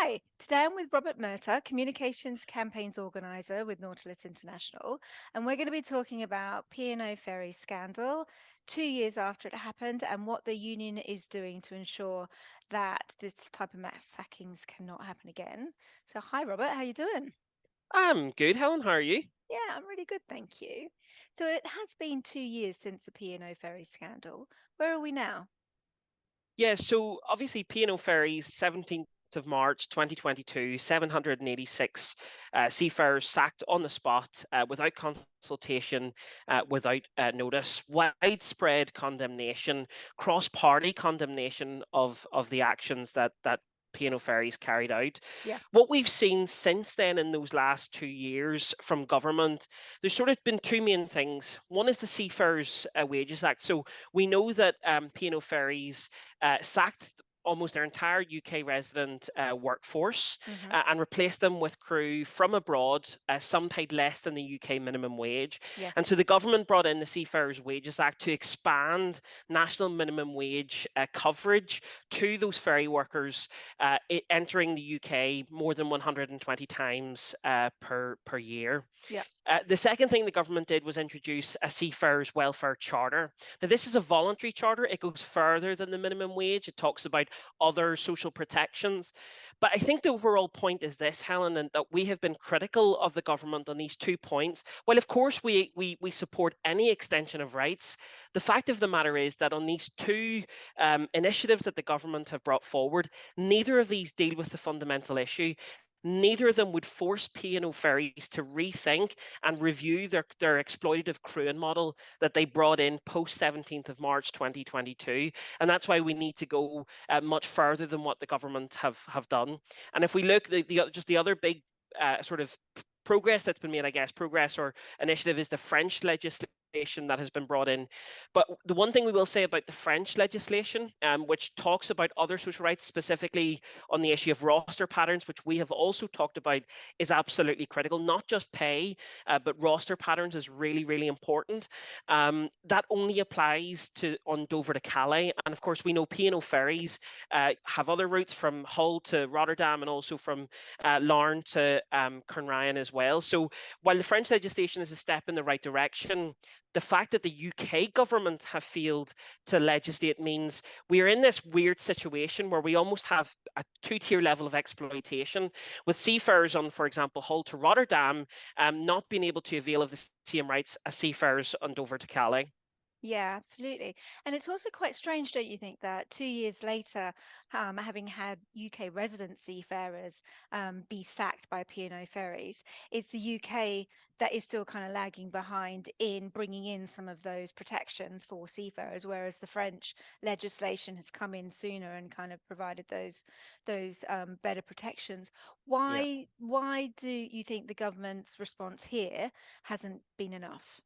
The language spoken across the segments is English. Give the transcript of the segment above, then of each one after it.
Hi, today I'm with Robert Murtagh, Communications Campaigns Organiser with Nautilus International, and we're going to be talking about P&O Ferries scandal 2 years after it happened and what the union is doing to ensure that this type of mass sackings cannot happen again. So hi Robert, how you doing? I'm good, Helen. How are you? Yeah, I'm really good, thank you. So it has been 2 years since the P&O Ferries scandal. Where are we now? Yeah, so obviously P&O Ferries, 17th of March 2022, 786 seafarers sacked on the spot without consultation, without notice. Widespread condemnation, cross-party condemnation of the actions that P&O Ferries carried out. Yeah. What we've seen since then in those last 2 years from government, there's sort of been two main things. One is the Seafarers Wages Act. So we know that P&O Ferries sacked almost their entire UK resident workforce Mm-hmm. and replaced them with crew from abroad, some paid less than the UK minimum wage. And so Yes. the government brought in the Seafarers Wages Act to expand national minimum wage coverage to those ferry workers entering the UK more than 120 times per year. Yeah. The second thing the government did was introduce a seafarers welfare charter. Now, this is a voluntary charter. It goes further than the minimum wage. It talks about other social protections. But I think the overall point is this, Helen, and that we have been critical of the government on these 2 points. Well, of course, we support any extension of rights. The fact of the matter is that on these two initiatives that the government have brought forward, neither of these deal with the fundamental issue. Neither of them would force P&O Ferries to rethink and review their exploitative crewing model that they brought in post 17th of March 2022. And that's why we need to go much further than what the government have done. And if we look, just the other big sort of progress that's been made, I guess, progress or initiative is the French legislation that has been brought in. But the one thing we will say about the French legislation, which talks about other social rights, specifically on the issue of roster patterns, which we have also talked about, is absolutely critical. Not just pay, but roster patterns is really, really important. That only applies to on Dover to Calais, and of course we know P&O Ferries have other routes from Hull to Rotterdam and also from Larne to Ryan as well. So while the French legislation is a step in the right direction, the fact that the UK government have failed to legislate means we are in this weird situation where we almost have a two-tier level of exploitation, with seafarers on, for example, Hull to Rotterdam, not being able to avail of the same rights as seafarers on Dover to Calais. Yeah, absolutely. And it's also quite strange, don't you think, that 2 years later, having had UK resident seafarers be sacked by P&O Ferries, it's the UK that is still kind of lagging behind in bringing in some of those protections for seafarers, whereas the French legislation has come in sooner and kind of provided those better protections. Yeah. Why do you think the government's response here hasn't been enough?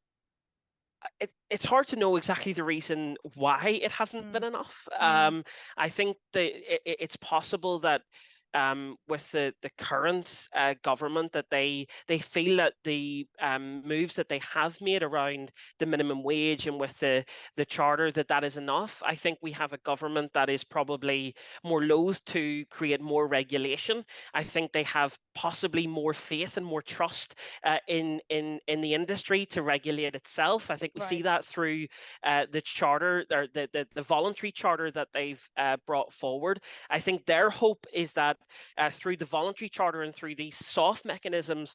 It's hard to know exactly the reason why it hasn't been Mm, enough. mm, I think that it's possible that with the current government that they feel that the moves that they have made around the minimum wage and with the charter that is enough. I think we have a government that is probably more loath to create more regulation. I think they have possibly more faith and more trust in the industry to regulate itself. I think we see right. that through the charter or the voluntary charter that they've brought forward. I think their hope is that through the voluntary charter and through these soft mechanisms,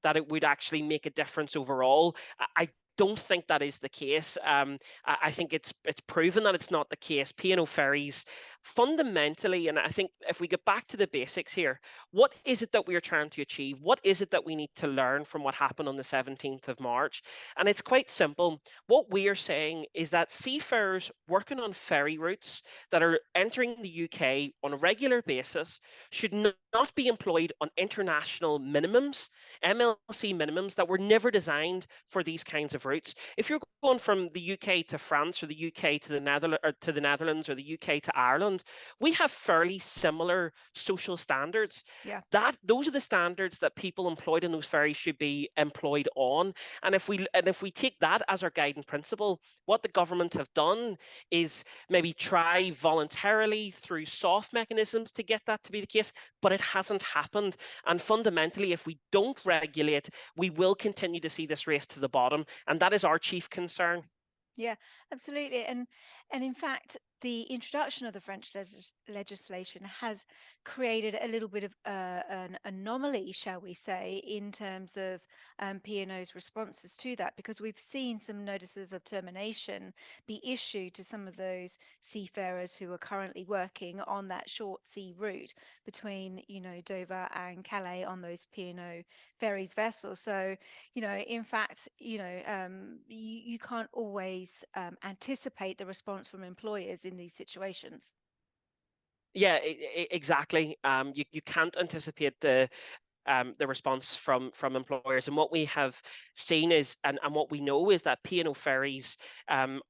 that it would actually make a difference overall. I don't think that is the case. I think it's proven that it's not the case. P&O Ferries fundamentally, and I think if we get back to the basics here, what is it that we are trying to achieve? What is it that we need to learn from what happened on the 17th of March? And it's quite simple. What we are saying is that seafarers working on ferry routes that are entering the UK on a regular basis should not be employed on international minimums, MLC minimums that were never designed for these kinds of routes. If you're going from the UK to France or the UK to the Netherlands or the UK to Ireland, Ireland, we have fairly similar social standards. Yeah. Those are the standards that people employed in those ferries should be employed on. And if we take that as our guiding principle, what the government have done is maybe try voluntarily through soft mechanisms to get that to be the case, but it hasn't happened. And fundamentally, if we don't regulate, we will continue to see this race to the bottom, and that is our chief concern. Yeah, absolutely. And in fact, the introduction of the French legislation has created a little bit of an anomaly, shall we say, in terms of P&O's responses to that, because we've seen some notices of termination be issued to some of those seafarers who are currently working on that short sea route between, Dover and Calais on those P&O ferries vessels. So, in fact, you can't always anticipate the response from employers in these situations. Yeah, exactly. You can't anticipate the response from employers. And what we have seen is, and what we know is that P&O ferries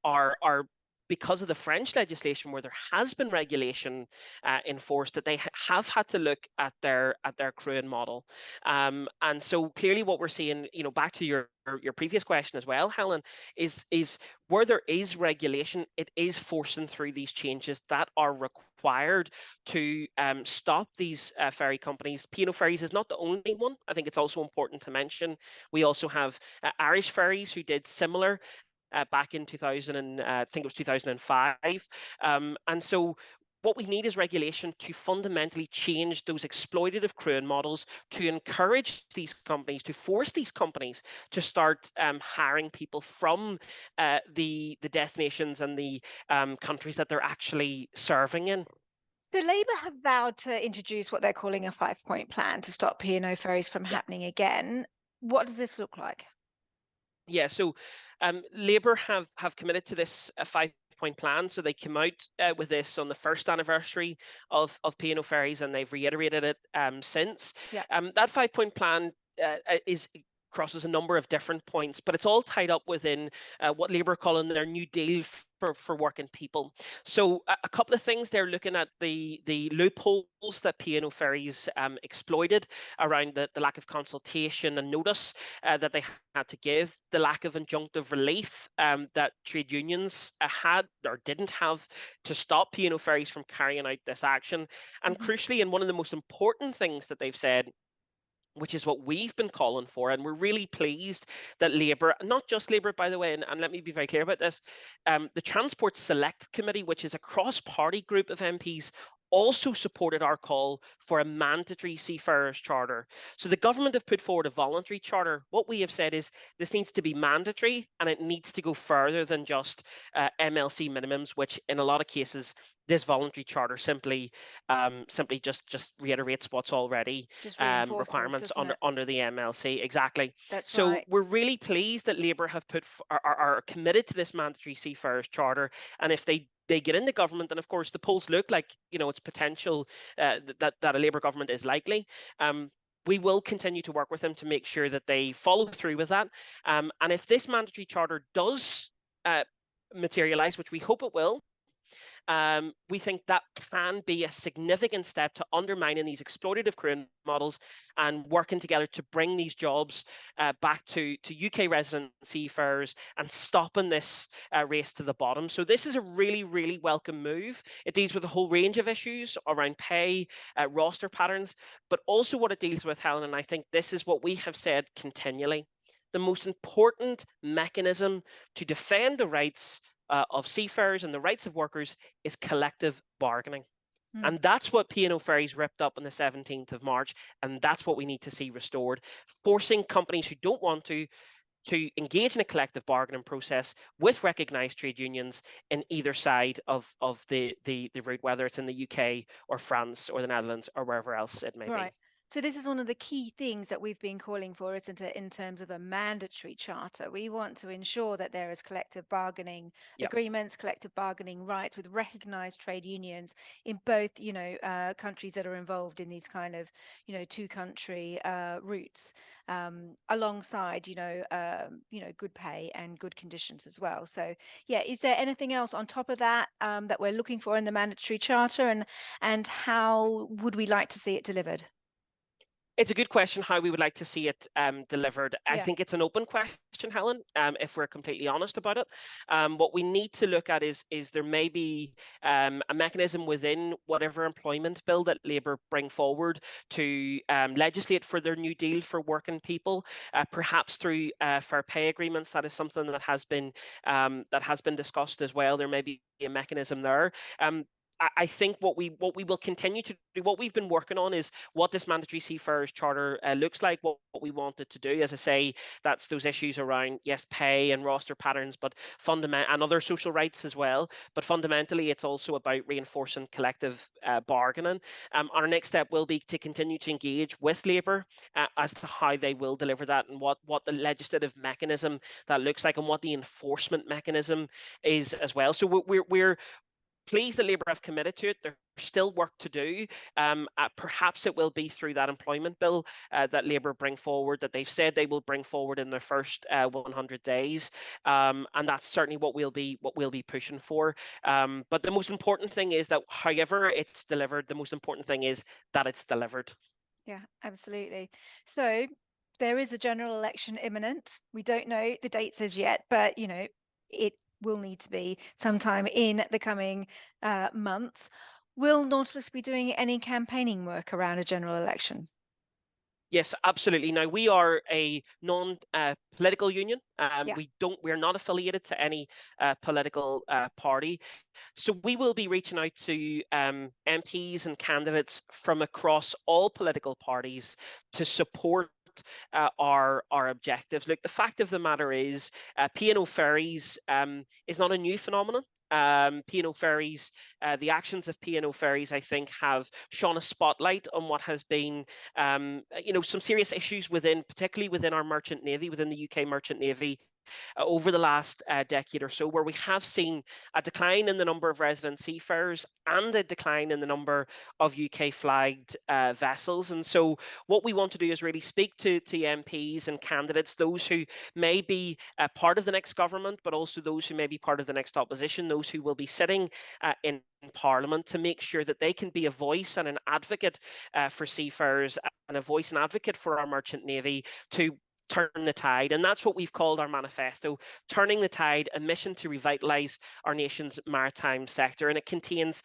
are because of the French legislation, where there has been regulation enforced, that they have had to look at their crewing model. And so clearly, what we're seeing, back to your previous question as well, Helen, is where there is regulation, it is forcing through these changes that are required to stop these ferry companies. P&O Ferries is not the only one. I think it's also important to mention. We also have Irish Ferries who did similar back in 2000, and I think it was 2005. And so what we need is regulation to fundamentally change those exploitative crewing models, to encourage these companies, to force these companies to start hiring people from the destinations and the countries that they're actually serving in. So Labour have vowed to introduce what they're calling a 5-point plan to stop P&O ferries from Yeah. happening again. What does this look like? Yeah, so Labour have committed to this 5-point plan. So they came out with this on the first anniversary of P&O Ferries, and they've reiterated it since. Yeah. That 5-point plan is crosses a number of different points, but it's all tied up within what Labour are calling their New Deal for working people. So a couple of things, they're looking at the loopholes that P&O Ferries exploited around the lack of consultation and notice that they had to give, the lack of injunctive relief that trade unions had or didn't have to stop P&O Ferries from carrying out this action. And Mhm. crucially, and one of the most important things that they've said, which is what we've been calling for. And we're really pleased that Labour, not just Labour, by the way, and let me be very clear about this, the Transport Select Committee, which is a cross-party group of MPs, also supported our call for a mandatory seafarers charter. So the government have put forward a voluntary charter. What we have said is this needs to be mandatory, and it needs to go further than just MLC minimums, which in a lot of cases, this voluntary charter simply just reiterates what's already Just reinforces, requirements doesn't it? under the MLC. Exactly. That's So right. we're really pleased that Labour have are committed to this mandatory seafarers charter, and if they get into government, and of course the polls look like it's potential that a Labour government is likely. We will continue to work with them to make sure that they follow through with that. And if this mandatory charter does materialise, which we hope it will, we think that can be a significant step to undermining these exploitative crewing models and working together to bring these jobs back to UK resident seafarers and stopping this race to the bottom. So this is a really, really welcome move. It deals with a whole range of issues around pay, roster patterns, but also what it deals with, Helen, and I think this is what we have said continually. The most important mechanism to defend the rights of seafarers and the rights of workers is collective bargaining. Mm. And that's what P&O Ferries ripped up on the 17th of March. And that's what we need to see restored, forcing companies who don't want to engage in a collective bargaining process with recognised trade unions in either side of the route, whether it's in the UK or France or the Netherlands or wherever else it may Right. be. So this is one of the key things that we've been calling for, isn't it, in terms of a mandatory charter? We want to ensure that there is collective bargaining Yeah. agreements, collective bargaining rights with recognised trade unions in both, countries that are involved in these kind of, two-country routes, alongside, good pay and good conditions as well. So, yeah, is there anything else on top of that that we're looking for in the mandatory charter, and how would we like to see it delivered? It's a good question how we would like to see it delivered. I Yeah. think it's an open question, Helen, if we're completely honest about it. What we need to look at is there may be a mechanism within whatever employment bill that Labour bring forward to legislate for their New Deal for working people, perhaps through fair pay agreements. That is something that has been discussed as well. There may be a mechanism there. I think what we will continue to do, what we've been working on, is what this mandatory seafarers charter looks like, what we want it to do. As I say, that's those issues around, yes, pay and roster patterns, but and other social rights as well. But fundamentally, it's also about reinforcing collective bargaining. Our next step will be to continue to engage with Labour as to how they will deliver that, and what the legislative mechanism that looks like, and what the enforcement mechanism is as well. So we're pleased that Labour have committed to it. There's still work to do. Perhaps it will be through that employment bill that Labour bring forward, that they've said they will bring forward in their first 100 days, and that's certainly what we'll be pushing for. But the most important thing is that, however it's delivered, the most important thing is that it's delivered. Yeah, absolutely. So there is a general election imminent. We don't know the dates as yet, but it will need to be sometime in the coming months. Will Nautilus be doing any campaigning work around a general election? Yes, absolutely. Now, we are a non-political union. Yeah. We're not affiliated to any political party. So we will be reaching out to MPs and candidates from across all political parties to support our objectives. Look, the fact of the matter is, P&O Ferries is not a new phenomenon. P&O Ferries, the actions of P&O Ferries, I think, have shone a spotlight on what has been, some serious issues particularly within our merchant navy, within the UK merchant navy, over the last decade or so, where we have seen a decline in the number of resident seafarers and a decline in the number of UK flagged vessels. And so, what we want to do is really speak to MPs and candidates, those who may be part of the next government, but also those who may be part of the next opposition, those who will be sitting in Parliament, to make sure that they can be a voice and an advocate for seafarers, and a voice and advocate for our merchant navy, to turn the tide. And that's what we've called our manifesto: Turning the Tide, a mission to revitalise our nation's maritime sector. And it contains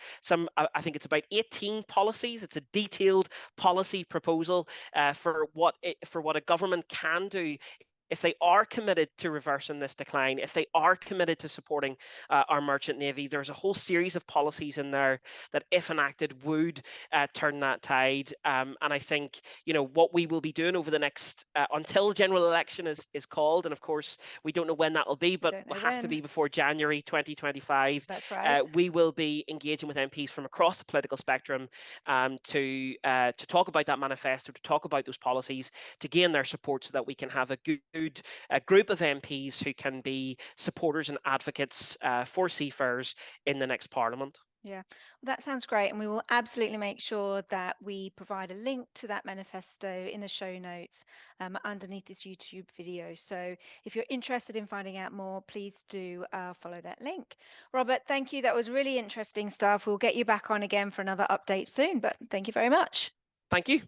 I think it's about 18 policies. It's a detailed policy proposal for what a government can do if they are committed to reversing this decline, if they are committed to supporting our merchant navy. There's a whole series of policies in there that, if enacted, would turn that tide. And I think, what we will be doing over the next, until general election is called, and of course, we don't know when that will be, We but don't it know has to when. be before January 2025. That's right. We will be engaging with MPs from across the political spectrum, to talk about that manifesto, to talk about those policies, to gain their support, so that we can have a good group of MPs who can be supporters and advocates for seafarers in the next Parliament. Yeah, well, that sounds great. And we will absolutely make sure that we provide a link to that manifesto in the show notes underneath this YouTube video. So if you're interested in finding out more, please do follow that link. Robert, thank you. That was really interesting stuff. We'll get you back on again for another update soon, but thank you very much. Thank you.